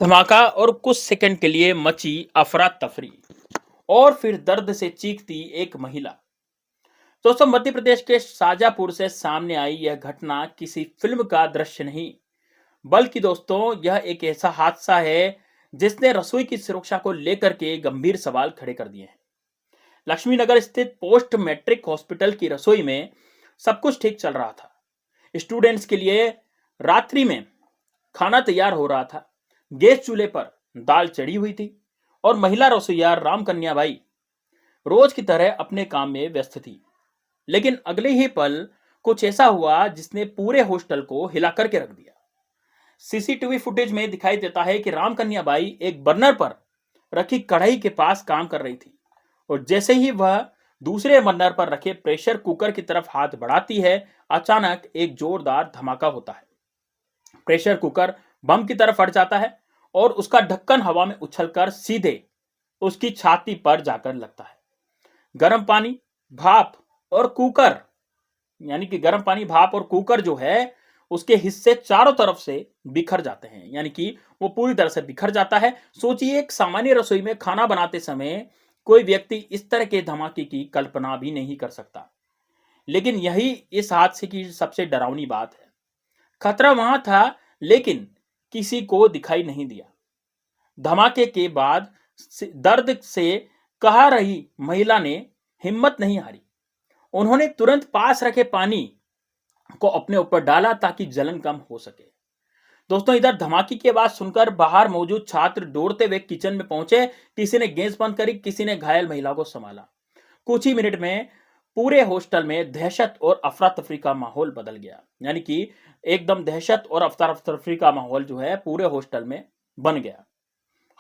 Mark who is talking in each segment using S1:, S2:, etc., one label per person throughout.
S1: धमाका और कुछ सेकंड के लिए मची अफरा तफरी और फिर दर्द से चीखती एक महिला। दोस्तों, मध्य प्रदेश के शाजापुर से सामने आई यह घटना किसी फिल्म का दृश्य नहीं, बल्कि दोस्तों यह एक ऐसा हादसा है जिसने रसोई की सुरक्षा को लेकर के गंभीर सवाल खड़े कर दिए हैं। लक्ष्मी नगर स्थित पोस्ट मैट्रिक हॉस्पिटल की रसोई में सब कुछ ठीक चल रहा था। स्टूडेंट्स के लिए रात्रि में खाना तैयार हो रहा था। गैस चूल्हे पर दाल चढ़ी हुई थी और महिला रसोईया राम कन्या बाई रोज की तरह अपने काम में व्यस्त थी। लेकिन अगले ही पल कुछ ऐसा हुआ जिसने पूरे हॉस्टल को हिला करके रख दिया। सीसीटीवी फुटेज में दिखाई देता है कि राम कन्या बाई एक बर्नर पर रखी कढ़ाई के पास काम कर रही थी और जैसे ही वह दूसरे बर्नर पर रखे प्रेशर कुकर की तरफ हाथ बढ़ाती है, अचानक एक जोरदार धमाका होता है। प्रेशर कुकर बम की तरफ फट जाता है और उसका ढक्कन हवा में उछलकर सीधे उसकी छाती पर जाकर लगता है। गर्म पानी, भाप और कुकर, यानी कि गर्म पानी, भाप और कुकर जो है उसके हिस्से चारों तरफ से बिखर जाते हैं, यानी कि वो पूरी तरह से बिखर जाता है। सोचिए, एक सामान्य रसोई में खाना बनाते समय कोई व्यक्ति इस तरह के धमाके की कल्पना भी नहीं कर सकता। लेकिन यही इस हादसे की सबसे डरावनी बात है। खतरा वहां था, लेकिन किसी को दिखाई नहीं दिया। धमाके के बाद दर्द से कहा रही महिला ने हिम्मत नहीं हारी। उन्होंने तुरंत पास रखे पानी को अपने ऊपर डाला ताकि जलन कम हो सके। दोस्तों, इधर धमाके की आवाज सुनकर बाहर मौजूद छात्र दौड़ते हुए किचन में पहुंचे। किसी ने गैस बंद करी, किसी ने घायल महिला को संभाला। कुछ ही मिनट में पूरे हॉस्टल में दहशत और अफरा तफरी का माहौल बदल गया, यानी कि एकदम दहशत और अफरा तफरी का माहौल जो है पूरे हॉस्टल में बन गया।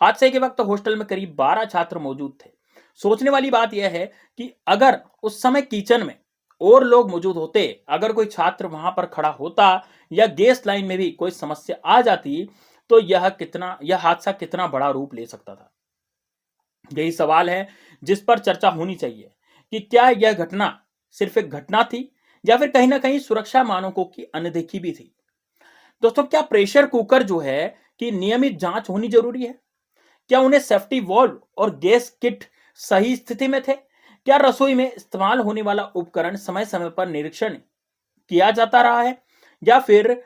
S1: हादसे के वक्त हॉस्टल में करीब 12 छात्र मौजूद थे। सोचने वाली बात यह है कि अगर उस समय किचन में और लोग मौजूद होते, अगर कोई छात्र वहां पर खड़ा होता या गैस लाइन में भी कोई समस्या आ जाती, तो यह हादसा कितना बड़ा रूप ले सकता था। यही सवाल है जिस पर चर्चा होनी चाहिए कि क्या यह घटना सिर्फ एक घटना थी या फिर कहीं ना कहीं सुरक्षा मानकों की अनदेखी भी थी। दोस्तों, क्या प्रेशर कुकर जो है कि नियमित जांच होनी जरूरी है? क्या उन्हें सेफ्टी वॉल्व और गैस किट सही स्थिति में थे? क्या रसोई में इस्तेमाल होने वाला उपकरण समय समय पर निरीक्षण किया जाता रहा है, या फिर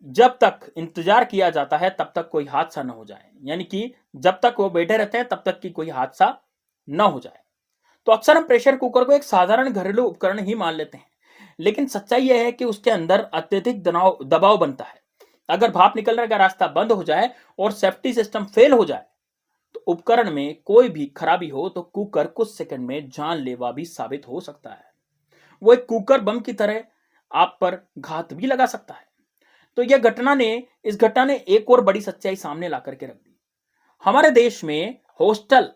S1: जब तक इंतजार किया जाता है तब तक कोई हादसा न हो जाए, यानी कि जब तक वो बैठे रहते हैं तब तक कि कोई हादसा न हो जाए। तो अक्सर हम प्रेशर कुकर को एक साधारण घरेलू उपकरण ही मान लेते हैं, लेकिन सच्चाई यह है कि उसके अंदर अत्यधिक दबाव बनता है। अगर भाप निकलने का रास्ता बंद हो जाए और सेफ्टी सिस्टम फेल हो जाए, तो उपकरण में कोई भी खराबी हो तो कुकर कुछ सेकंड में जानलेवा भी साबित हो सकता है। वो एक कुकर बम की तरह आप पर घात भी लगा सकता है। तो इस घटना ने एक और बड़ी सच्चाई सामने ला करके रख दी। हमारे देश में हॉस्टल,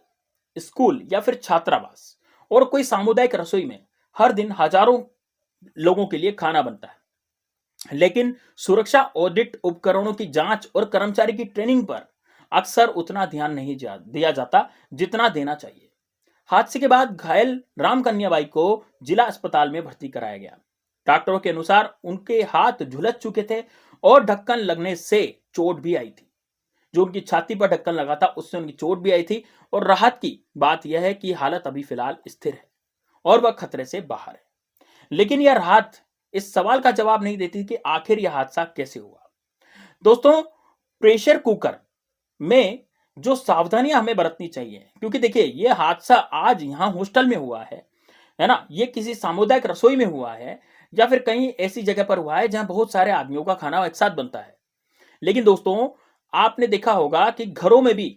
S1: स्कूल या फिर छात्रावास और कोई सामुदायिक रसोई में हर दिन हजारों लोगों के लिए खाना बनता है, लेकिन सुरक्षा ऑडिट, उपकरणों की जांच और कर्मचारी की ट्रेनिंग पर अक्सर उतना ध्यान नहीं दिया जाता जितना देना चाहिए। हादसे के बाद घायल राम कन्याबाई को जिला अस्पताल में भर्ती कराया गया। डॉक्टरों के अनुसार उनके हाथ झुलस चुके थे और ढक्कन लगने से चोट भी आई थी। जो उनकी छाती पर ढक्कन लगा था उससे उनकी चोट भी आई थी। और राहत की बात यह है कि हालत अभी फिलहाल स्थिर है और वह खतरे से बाहर है। लेकिन यह राहत इस सवाल का जवाब नहीं देती कि आखिर यह हादसा कैसे हुआ। दोस्तों, प्रेशर कुकर में जो सावधानियां हमें बरतनी चाहिए, क्योंकि देखिए ये हादसा आज यहां हॉस्टल में हुआ है ना, ये किसी सामुदायिक रसोई में हुआ है या फिर कहीं ऐसी जगह पर हुआ है जहां बहुत सारे आदमियों का खाना एक साथ बनता है। लेकिन दोस्तों, आपने देखा होगा कि घरों में भी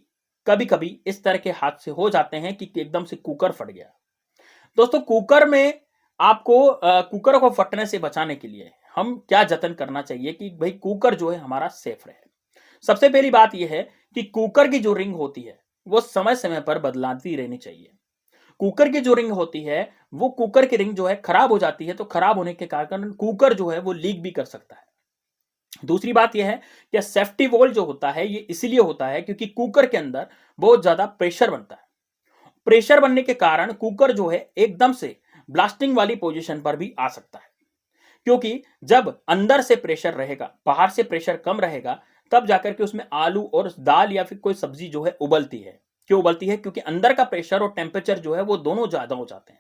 S1: कभी कभी इस तरह के हादसे हो जाते हैं कि एकदम से कुकर फट गया। दोस्तों, कुकर को फटने से बचाने के लिए हम क्या जतन करना चाहिए कि भाई कुकर जो है हमारा सेफ रहे। सबसे पहली बात यह है कि कुकर की जो रिंग होती है वो समय समय पर बदलाती रहनी चाहिए। कुकर की जो रिंग होती है, वो कुकर की रिंग जो है खराब हो जाती है, तो खराब होने के कारण कुकर जो है वो लीक भी कर सकता है। दूसरी बात यह है कि सेफ्टी वॉल्व जो होता है ये इसीलिए होता है क्योंकि कुकर के अंदर बहुत ज्यादा प्रेशर बनता है। प्रेशर बनने के कारण कुकर जो है एकदम से ब्लास्टिंग वाली पोजीशन पर भी आ सकता है, क्योंकि जब अंदर से प्रेशर रहेगा, बाहर से प्रेशर कम रहेगा, तब जाकर के उसमें आलू और दाल या फिर कोई सब्जी जो है उबलती है। क्यों उबलती है? क्योंकि अंदर का प्रेशर और टेम्परेचर जो है वो दोनों ज्यादा हो जाते हैं।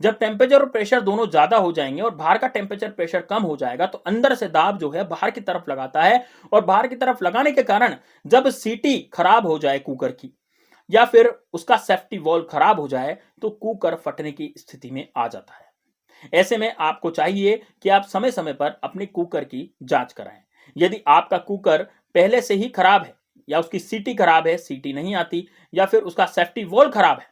S1: जब टेम्परेचर और प्रेशर दोनों ज्यादा हो जाएंगे और बाहर का टेम्परेचर प्रेशर कम हो जाएगा तो अंदर से दाब जो है बाहर की तरफ लगाता है, और बाहर की तरफ लगाने के कारण जब सीटी खराब हो जाए कुकर की या फिर उसका सेफ्टी वॉल्व खराब हो जाए तो कुकर फटने की स्थिति में आ जाता है। ऐसे में आपको चाहिए कि आप समय समय पर अपने कुकर की जांच कराएं। यदि आपका कुकर पहले से ही खराब है या उसकी सीटी खराब है, सीटी नहीं आती, या फिर उसका सेफ्टी वॉल्व खराब है,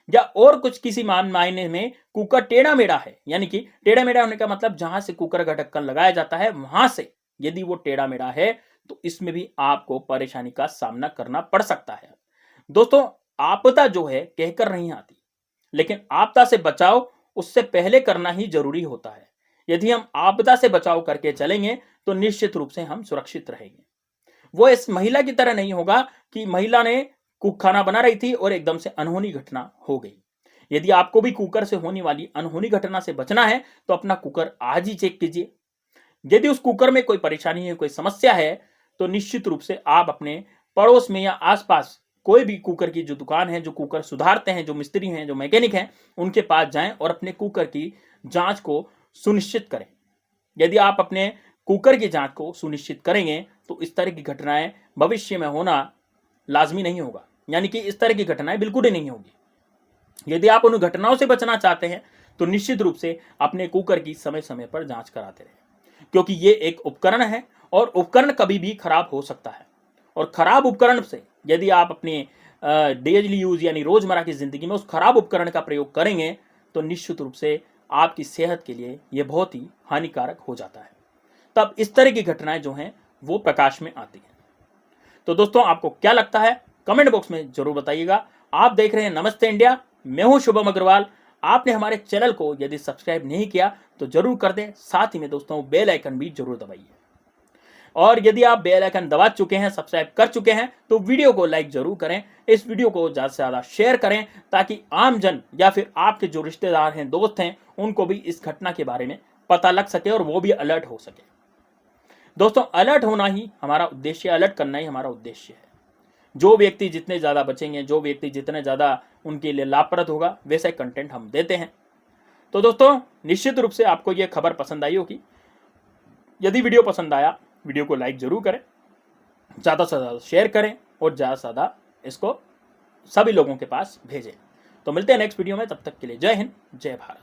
S1: या और कुछ किसी मायने में कुकर टेढ़ा मेढ़ा है, यानी कि टेढ़ा मेढ़ा होने का मतलब जहां से कुकर का ढक्कन लगाया जाता है वहां से यदि वो टेढ़ा मेढ़ा है तो इसमें भी आपको परेशानी का सामना करना पड़ सकता है। दोस्तों, आपदा जो है कहकर नहीं आती, लेकिन आपदा से बचाव उससे पहले करना ही जरूरी होता है। यदि हम आपदा से बचाव करके चलेंगे तो निश्चित रूप से हम सुरक्षित रहेंगे। वो इस महिला की तरह नहीं होगा कि महिला ने कुक खाना बना रही थी और एकदम से अनहोनी घटना हो गई। यदि आपको भी कुकर से होने वाली अनहोनी घटना से बचना है तो अपना कुकर आज ही चेक कीजिए। यदि उस कुकर में कोई परेशानी है, कोई समस्या है, तो निश्चित रूप से आप अपने पड़ोस में या आसपास कोई भी कुकर की जो दुकान है, जो कुकर सुधारते हैं, जो मिस्त्री हैं, जो मैकेनिक हैं, उनके पास जाएं और अपने कुकर की जांच को सुनिश्चित करें। यदि आप अपने कुकर की जांच को सुनिश्चित करेंगे तो इस तरह की घटनाएं भविष्य में होना लाजमी नहीं होगा, यानी कि इस तरह की घटनाएं बिल्कुल ही नहीं होगी। यदि आप उन घटनाओं से बचना चाहते हैं तो निश्चित रूप से अपने कुकर की समय समय पर जांच कराते रहें, क्योंकि ये एक उपकरण है और उपकरण कभी भी खराब हो सकता है। और खराब उपकरण से यदि आप अपने डेली यूज यानी रोजमर्रा की जिंदगी में उस खराब उपकरण का प्रयोग करेंगे तो निश्चित रूप से आपकी सेहत के लिए यह बहुत ही हानिकारक हो जाता है। तब इस तरह की घटनाएं जो हैं वो प्रकाश में आती हैं। तो दोस्तों, आपको क्या लगता है कमेंट बॉक्स में जरूर बताइएगा। आप देख रहे हैं नमस्ते इंडिया, मैं हूं शुभम अग्रवाल। आपने हमारे चैनल को यदि सब्सक्राइब नहीं किया तो जरूर कर दें, साथ ही में दोस्तों बेल आइकन भी जरूर दबाइए। और यदि आप बेल आइकन दबा चुके हैं, सब्सक्राइब कर चुके हैं, तो वीडियो को लाइक जरूर करें, इस वीडियो को ज्यादा से ज्यादा शेयर करें ताकि आम जन या फिर आपके जो रिश्तेदार हैं, दोस्त हैं, उनको भी इस घटना के बारे में पता लग सके और वो भी अलर्ट हो सके। दोस्तों, अलर्ट होना ही हमारा उद्देश्य, अलर्ट करना ही हमारा उद्देश्य है। जो व्यक्ति जितने ज्यादा बचेंगे, जो व्यक्ति जितने ज्यादा उनके लिए लाभप्रद होगा, वैसे कंटेंट हम देते हैं। तो दोस्तों, निश्चित रूप से आपको यह खबर पसंद आई होगी। यदि वीडियो पसंद आया, वीडियो को लाइक जरूर करें, ज्यादा से ज्यादा शेयर करें और ज्यादा से ज्यादा इसको सभी लोगों के पास भेजें। तो मिलते हैं नेक्स्ट वीडियो में, तब तक के लिए जय हिंद, जय भारत।